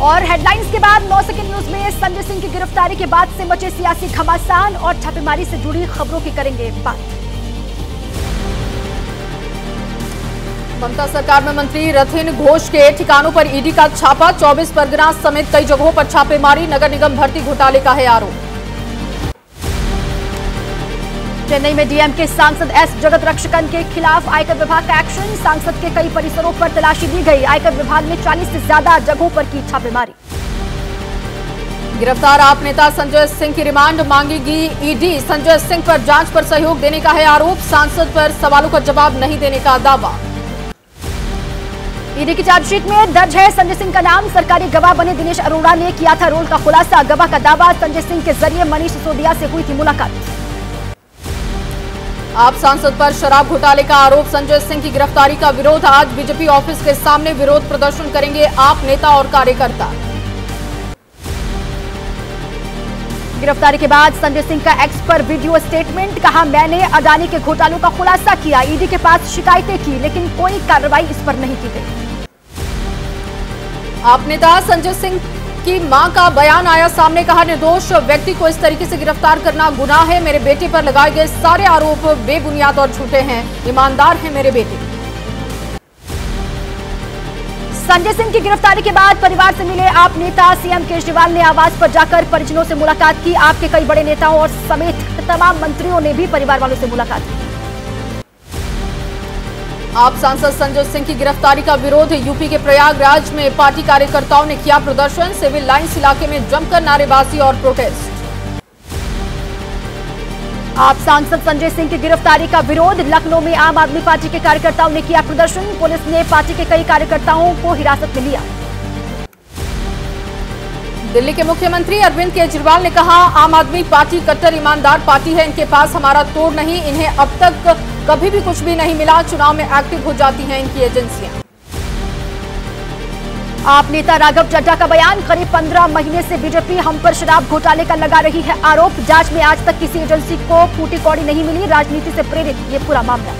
और हेडलाइंस के बाद 9 सेकंड न्यूज में संजय सिंह की गिरफ्तारी के बाद से मचे सियासी घमासान और छापेमारी से जुड़ी खबरों की करेंगे बात। ममता सरकार में मंत्री रथिन घोष के ठिकानों पर ईडी का छापा, 24 परगना समेत कई जगहों पर छापेमारी, नगर निगम भर्ती घोटाले का है आरोप। चेन्नई में डीएमके सांसद एस जगत रक्षकन के खिलाफ आयकर विभाग का एक्शन, सांसद के कई परिसरों पर तलाशी दी गई, आयकर विभाग ने 40 से ज्यादा जगहों पर की छापेमारी। गिरफ्तार आप नेता संजय सिंह की रिमांड मांगेगी ईडी, संजय सिंह पर जांच पर सहयोग देने का है आरोप, सांसद पर सवालों का जवाब नहीं देने का दावा। ईडी की चार्जशीट में दर्ज है संजय सिंह का नाम, सरकारी गवाह बने दिनेश अरोड़ा ने किया था रोल का खुलासा, गवाह का दावा संजय सिंह के जरिए मनीष सिसोदिया से हुई थी मुलाकात। आप सांसद पर शराब घोटाले का आरोप, संजय सिंह की गिरफ्तारी का विरोध, आज बीजेपी ऑफिस के सामने विरोध प्रदर्शन करेंगे आप नेता और कार्यकर्ता। गिरफ्तारी के बाद संजय सिंह का एक्स पर वीडियो स्टेटमेंट, कहा मैंने अडानी के घोटालों का खुलासा किया, ईडी के पास शिकायतें की लेकिन कोई कार्रवाई इस पर नहीं की गई। आप नेता संजय सिंह की मां का बयान आया सामने, कहा निर्दोष व्यक्ति को इस तरीके से गिरफ्तार करना गुनाह है, मेरे बेटे पर लगाए गए सारे आरोप बेबुनियाद और झूठे हैं, ईमानदार है मेरे बेटे। संजय सिंह की गिरफ्तारी के बाद परिवार से मिले आप नेता, सीएम केजरीवाल ने आवास पर जाकर परिजनों से मुलाकात की, आपके कई बड़े नेताओं और समेत तमाम मंत्रियों ने भी परिवार वालों से मुलाकात की। आप सांसद संजय सिंह की गिरफ्तारी का विरोध, यूपी के प्रयागराज में पार्टी कार्यकर्ताओं ने किया प्रदर्शन, सिविल लाइंस इलाके में जमकर नारेबाजी और प्रोटेस्ट। आप सांसद संजय सिंह की गिरफ्तारी का विरोध, लखनऊ में आम आदमी पार्टी के कार्यकर्ताओं ने किया प्रदर्शन, पुलिस ने पार्टी के कई कार्यकर्ताओं को हिरासत में लिया। दिल्ली के मुख्यमंत्री अरविंद केजरीवाल ने कहा आम आदमी पार्टी कट्टर ईमानदार पार्टी है, इनके पास हमारा तोड़ नहीं, इन्हें अब तक कभी भी कुछ भी नहीं मिला, चुनाव में एक्टिव हो जाती हैं इनकी एजेंसियां। आप नेता राघव चड्ढा का बयान, करीब 15 महीने से बीजेपी हम पर शराब घोटाले का लगा रही है आरोप, जांच में आज तक किसी एजेंसी को फूटी कौड़ी नहीं मिली, राजनीति से प्रेरित ये पूरा मामला।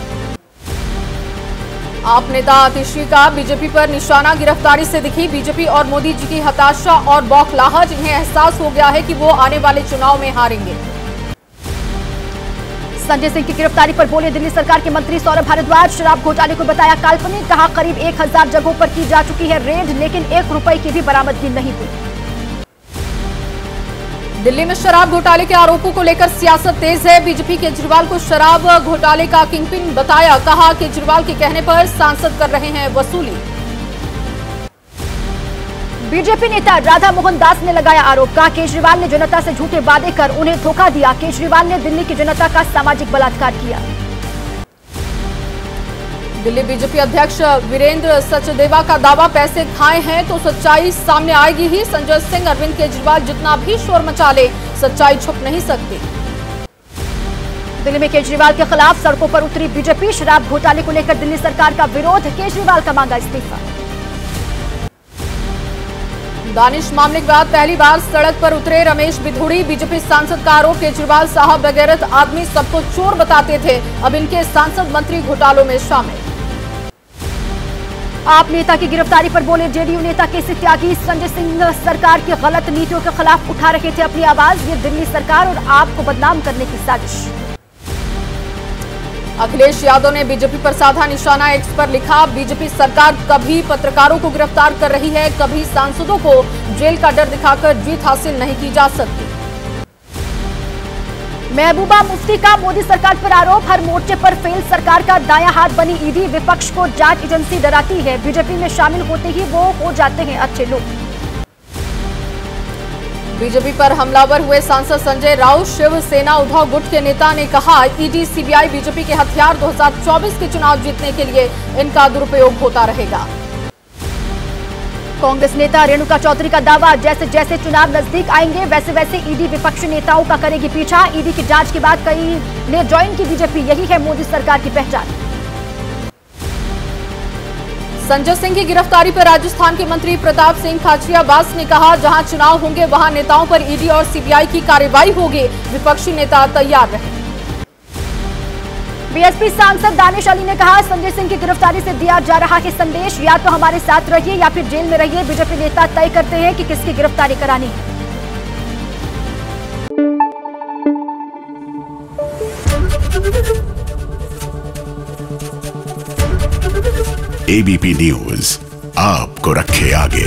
आप नेता आतिशी का बीजेपी पर निशाना, गिरफ्तारी से दिखी बीजेपी और मोदी जी की हताशा और बौखलाहट, इन्हें एहसास हो गया है कि वो आने वाले चुनाव में हारेंगे। संजय सिंह की गिरफ्तारी पर बोले दिल्ली सरकार के मंत्री सौरभ भारद्वाज, शराब घोटाले को बताया काल्पनिक, कहा करीब 1000 जगहों पर की जा चुकी है रेड, लेकिन 1 रुपए की भी बरामदगी नहीं हुई। दिल्ली में शराब घोटाले के आरोपों को लेकर सियासत तेज है, बीजेपी केजरीवाल को शराब घोटाले का किंगपिन बताया, कहा केजरीवाल के कहने पर सांसद कर रहे हैं वसूली। बीजेपी नेता राधा मोहन दास ने लगाया आरोप, कहा केजरीवाल ने जनता से झूठे वादे कर उन्हें धोखा दिया, केजरीवाल ने दिल्ली की जनता का सामाजिक बलात्कार किया। दिल्ली बीजेपी अध्यक्ष वीरेंद्र सचदेवा का दावा, पैसे खाए हैं तो सच्चाई सामने आएगी ही, संजय सिंह अरविंद केजरीवाल जितना भी शोर मचा ले सच्चाई छुप नहीं सकती। दिल्ली में केजरीवाल के खिलाफ सड़कों पर उतरी बीजेपी, शराब घोटाले को लेकर दिल्ली सरकार का विरोध, केजरीवाल का मांगा इस्तीफा। दानिश मामले के बाद पहली बार सड़क पर उतरे रमेश बिधूड़ी, बीजेपी सांसद का आरोप, केजरीवाल साहब बेगैरत आदमी सबको चोर बताते थे, अब इनके सांसद मंत्री घोटालों में शामिल। आप नेता की गिरफ्तारी पर बोले जेडीयू नेता केसी त्यागी, संजय सिंह सरकार की गलत नीतियों के खिलाफ उठा रहे थे अपनी आवाज, ये दिल्ली सरकार और आपको बदनाम करने की साजिश। अखिलेश यादव ने बीजेपी पर साधा निशाना, एक्स पर लिखा बीजेपी सरकार कभी पत्रकारों को गिरफ्तार कर रही है, कभी सांसदों को जेल का डर दिखाकर जीत हासिल नहीं की जा सकती। महबूबा मुफ्ती का मोदी सरकार पर आरोप, हर मोर्चे पर फेल सरकार का दायां हाथ बनी ईडी, विपक्ष को जांच एजेंसी डराती है, बीजेपी में शामिल होते ही वो हो जाते हैं अच्छे लोग। बीजेपी पर हमलावर हुए सांसद संजय राउत, शिवसेना उद्धव गुट के नेता ने कहा ईडी सीबीआई बीजेपी के हथियार, 2024 के चुनाव जीतने के लिए इनका दुरुपयोग होता रहेगा। कांग्रेस नेता रेणुका चौधरी का दावा, जैसे जैसे चुनाव नजदीक आएंगे वैसे वैसे ईडी विपक्षी नेताओं का करेगी पीछा, ईडी की जांच के बाद कई ने ज्वाइन की बीजेपी, यही है मोदी सरकार की पहचान। संजय सिंह की गिरफ्तारी पर राजस्थान के मंत्री प्रताप सिंह खाचरियावास ने कहा जहां चुनाव होंगे वहां नेताओं पर ईडी और सीबीआई की कार्रवाई होगी, विपक्षी नेता तैयार रहे। बीएसपी सांसद दानिश अली ने कहा, संजय सिंह की गिरफ्तारी से दिया जा रहा है संदेश, या तो हमारे साथ रहिए या फिर जेल में रहिए। बीजेपी नेता तय करते हैं कि किसकी गिरफ्तारी करानी है। एबीपी न्यूज आपको रखे आगे।